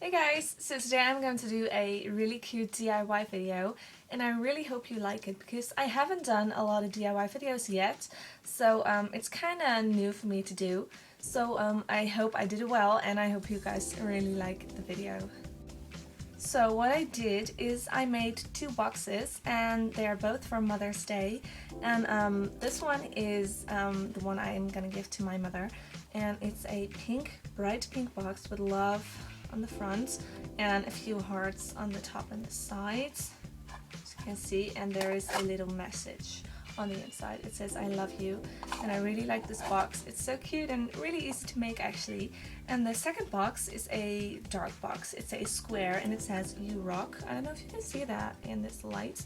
Hey guys, so today I'm going to do a really cute DIY video and I really hope you like it because I haven't done a lot of DIY videos yet, so it's kind of new for me to do. So I hope I did it well and I hope you guys really like the video. So what I did is I made two boxes and they are both for Mother's Day, and this one is the one I'm gonna give to my mother, and it's a pink, bright pink box with love on the front and a few hearts on the top and the sides, as you can see, and there is a little message on the inside. It says I love you, and I really like this box. It's so cute and really easy to make actually. And the second box is a dark box. It's a square and it says you rock. I don't know if you can see that in this light,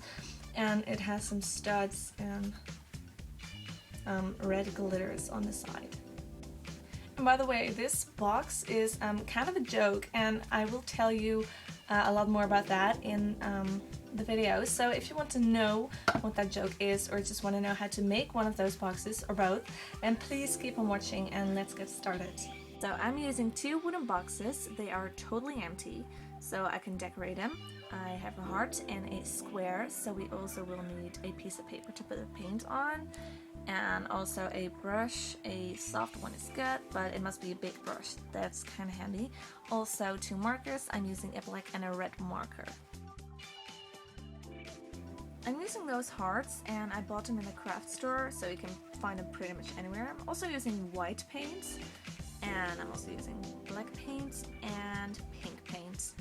and it has some studs and red glitters on the side. And by the way, this box is kind of a joke, and I will tell you a lot more about that in the video. So if you want to know what that joke is, or just want to know how to make one of those boxes, or both, then please keep on watching and let's get started. So I'm using two wooden boxes. They are totally empty, so I can decorate them. I have a heart and a square, so we also will need a piece of paper to put the paint on, and also a brush. A soft one is good, but it must be a big brush. That's kind of handy. Also two markers. I'm using a black and a red marker. I'm using those hearts and I bought them in a craft store, so you can find them pretty much anywhere. I'm also using white paint, and I'm also using black paint and pink paint.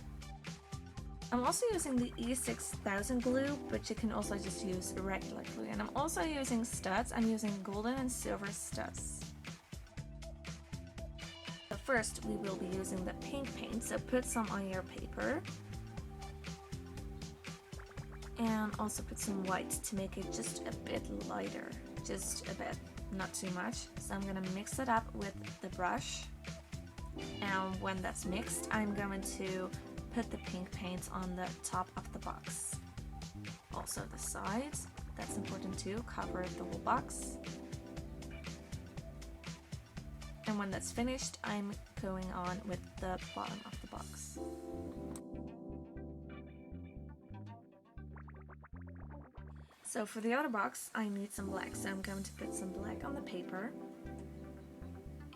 I'm also using the E6000 glue, but you can also just use regular glue. And I'm also using studs. I'm using golden and silver studs. So first we will be using the pink paint, so put some on your paper. And also put some white to make it just a bit lighter. Just a bit, not too much. So I'm gonna mix it up with the brush. And when that's mixed, I'm going to put the pink paint on the top of the box. Also the sides, that's important too, cover the whole box. And when that's finished, I'm going on with the bottom of the box. So for the other box, I need some black, so I'm going to put some black on the paper.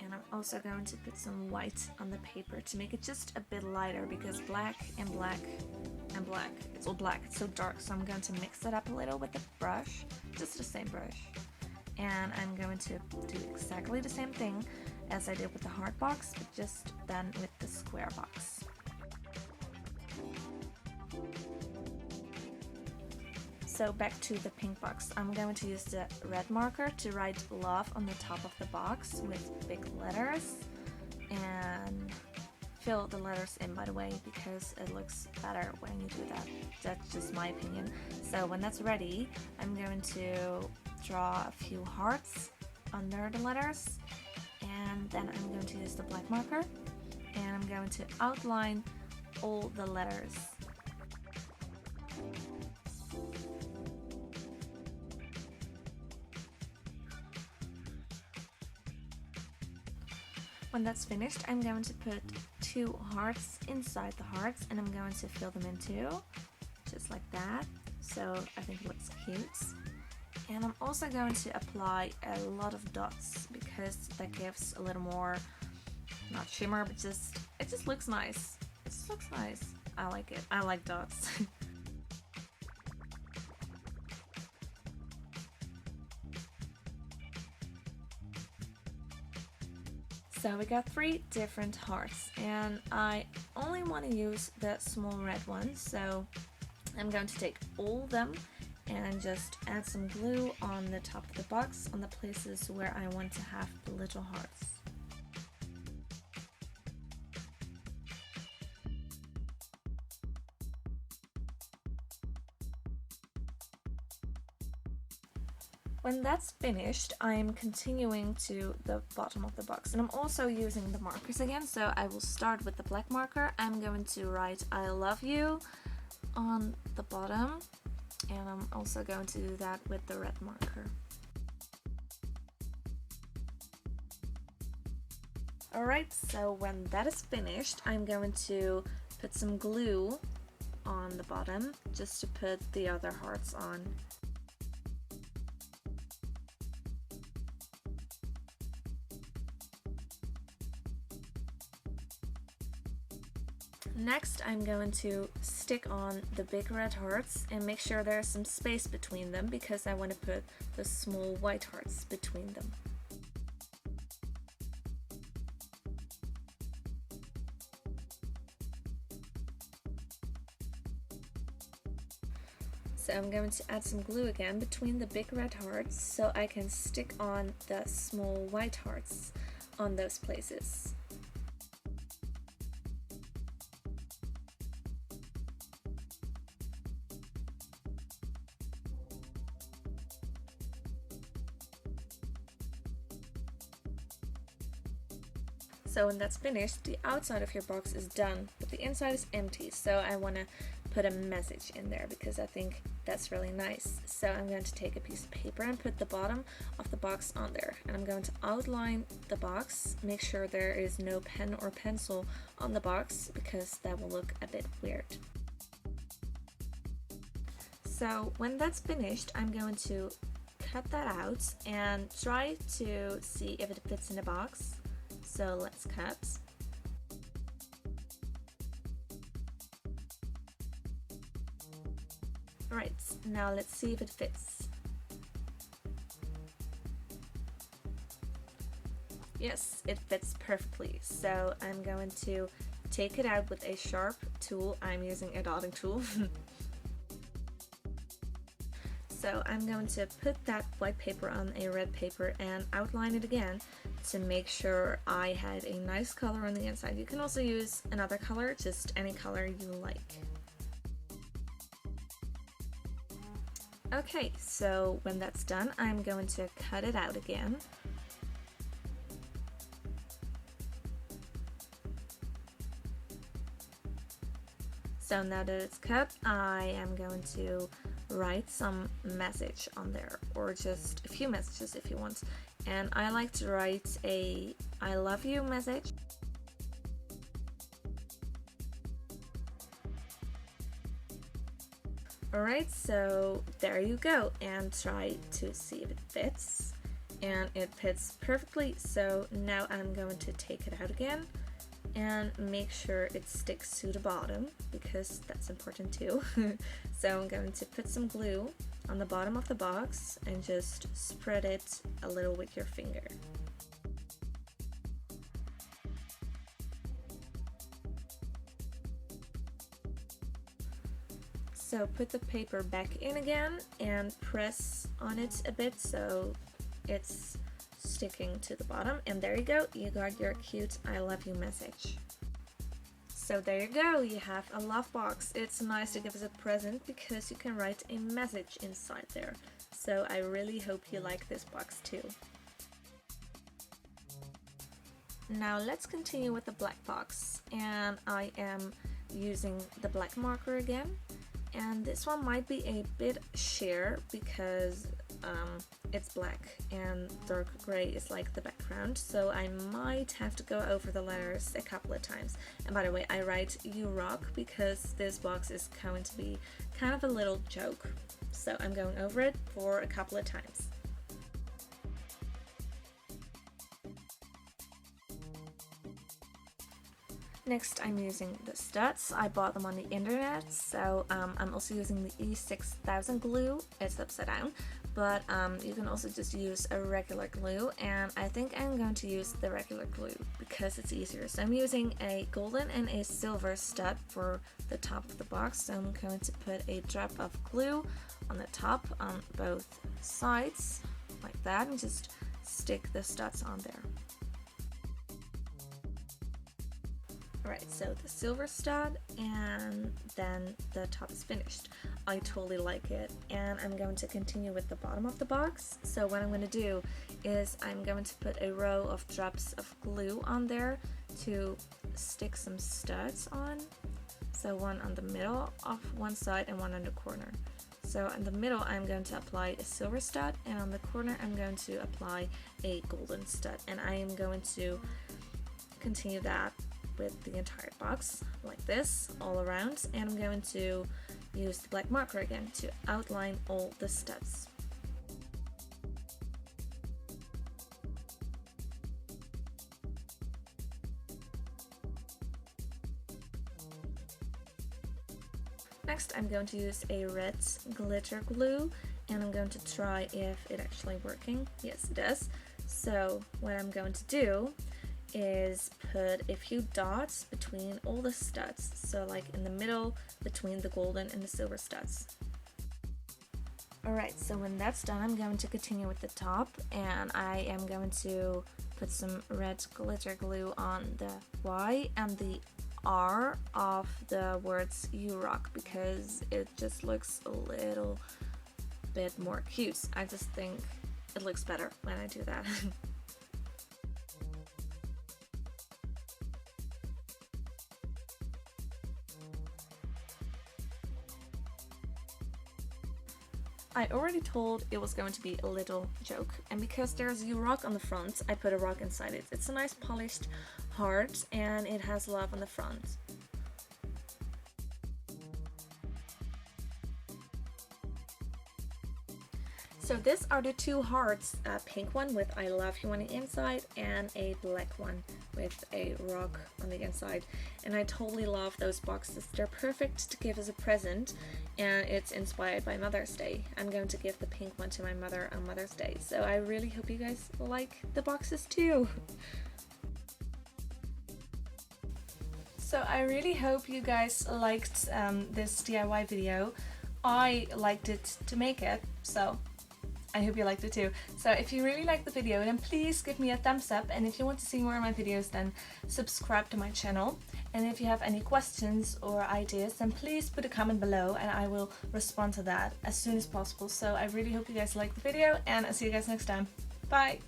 And I'm also going to put some white on the paper to make it just a bit lighter, because black and black and black, it's all black, it's so dark, so I'm going to mix it up a little with the brush, just the same brush. And I'm going to do exactly the same thing as I did with the heart box, but just then with the square box. So back to the pink box, I'm going to use the red marker to write love on the top of the box with big letters, and fill the letters in, by the way, because it looks better when you do that. That's just my opinion. So when that's ready, I'm going to draw a few hearts under the letters, and then I'm going to use the black marker and I'm going to outline all the letters. When that's finished, I'm going to put two hearts inside the hearts, and I'm going to fill them in too, just like that. So I think it looks cute. And I'm also going to apply a lot of dots, because that gives a little more, not shimmer, but it just looks nice. It just looks nice. I like it. I like dots. So we got three different hearts, and I only want to use the small red one, so I'm going to take all of them and just add some glue on the top of the box on the places where I want to have the little hearts. When that's finished, I'm continuing to the bottom of the box, and I'm also using the markers again. So I will start with the black marker. I'm going to write I love you on the bottom, and I'm also going to do that with the red marker. Alright, so when that is finished, I'm going to put some glue on the bottom just to put the other hearts on. Next, I'm going to stick on the big red hearts and make sure there's some space between them because I want to put the small white hearts between them. So I'm going to add some glue again between the big red hearts so I can stick on the small white hearts on those places. So when that's finished, the outside of your box is done, but the inside is empty. So I want to put a message in there because I think that's really nice. So I'm going to take a piece of paper and put the bottom of the box on there. And I'm going to outline the box, make sure there is no pen or pencil on the box because that will look a bit weird. So when that's finished, I'm going to cut that out and try to see if it fits in the box. So let's cut. Alright, now let's see if it fits. Yes, it fits perfectly. So I'm going to take it out with a sharp tool. I'm using a dotting tool. So I'm going to put that white paper on a red paper and outline it again to make sure I had a nice color on the inside. You can also use another color, just any color you like. Okay, so when that's done, I'm going to cut it out again. So now that it's cut, I am going to write some message on there, or just a few messages if you want. And I like to write a I love you message. Alright, so there you go, and try to see if it fits. And it fits perfectly, so now I'm going to take it out again and make sure it sticks to the bottom because that's important too. So I'm going to put some glue on the bottom of the box and just spread it a little with your finger. So put the paper back in again and press on it a bit so it's sticking to the bottom, and there you go, you got your cute I love you message. So there you go, you have a love box. It's nice to give as a present because you can write a message inside there. So I really hope you like this box too. Now let's continue with the black box, and I am using the black marker again, and this one might be a bit sheer because it's black and dark gray is like the background, so I might have to go over the letters a couple of times. And by the way, I write "You rock" because this box is going to be kind of a little joke, so I'm going over it for a couple of times. Next, I'm using the studs. I bought them on the internet, so I'm also using the E6000 glue. It's upside down, but you can also just use a regular glue, and I think I'm going to use the regular glue because it's easier. So I'm using a golden and a silver stud for the top of the box, so I'm going to put a drop of glue on the top on both sides like that and just stick the studs on there. Alright, so the silver stud, and then the top is finished. I totally like it, and I'm going to continue with the bottom of the box. So what I'm going to do is I'm going to put a row of drops of glue on there to stick some studs on. So one on the middle of one side and one on the corner. So in the middle I'm going to apply a silver stud, and on the corner I'm going to apply a golden stud, and I am going to continue that with the entire box like this all around, and I'm going to use the black marker again to outline all the studs. Next I'm going to use a red glitter glue, and I'm going to try if it's actually working. Yes, it does. So what I'm going to do is put a few dots between all the studs, so like in the middle between the golden and the silver studs. Alright, so when that's done, I'm going to continue with the top, and I am going to put some red glitter glue on the Y and the R of the words "You Rock" because it just looks a little bit more cute. I just think it looks better when I do that. I already told it was going to be a little joke, and because there's "You Rock" on the front, I put a rock inside it. It's a nice polished heart and it has love on the front. So these are the two hearts, a pink one with "I love you" on the inside and a black one with a rock on the inside. And I totally love those boxes. They're perfect to give as a present, and it's inspired by Mother's Day. I'm going to give the pink one to my mother on Mother's Day, so I really hope you guys like the boxes too. So I really hope you guys liked this DIY video. I liked it to make it, so I hope you liked it too. So if you really liked the video, then please give me a thumbs up, and if you want to see more of my videos, then subscribe to my channel. And if you have any questions or ideas, then please put a comment below and I will respond to that as soon as possible. So I really hope you guys liked the video, and I'll see you guys next time. Bye!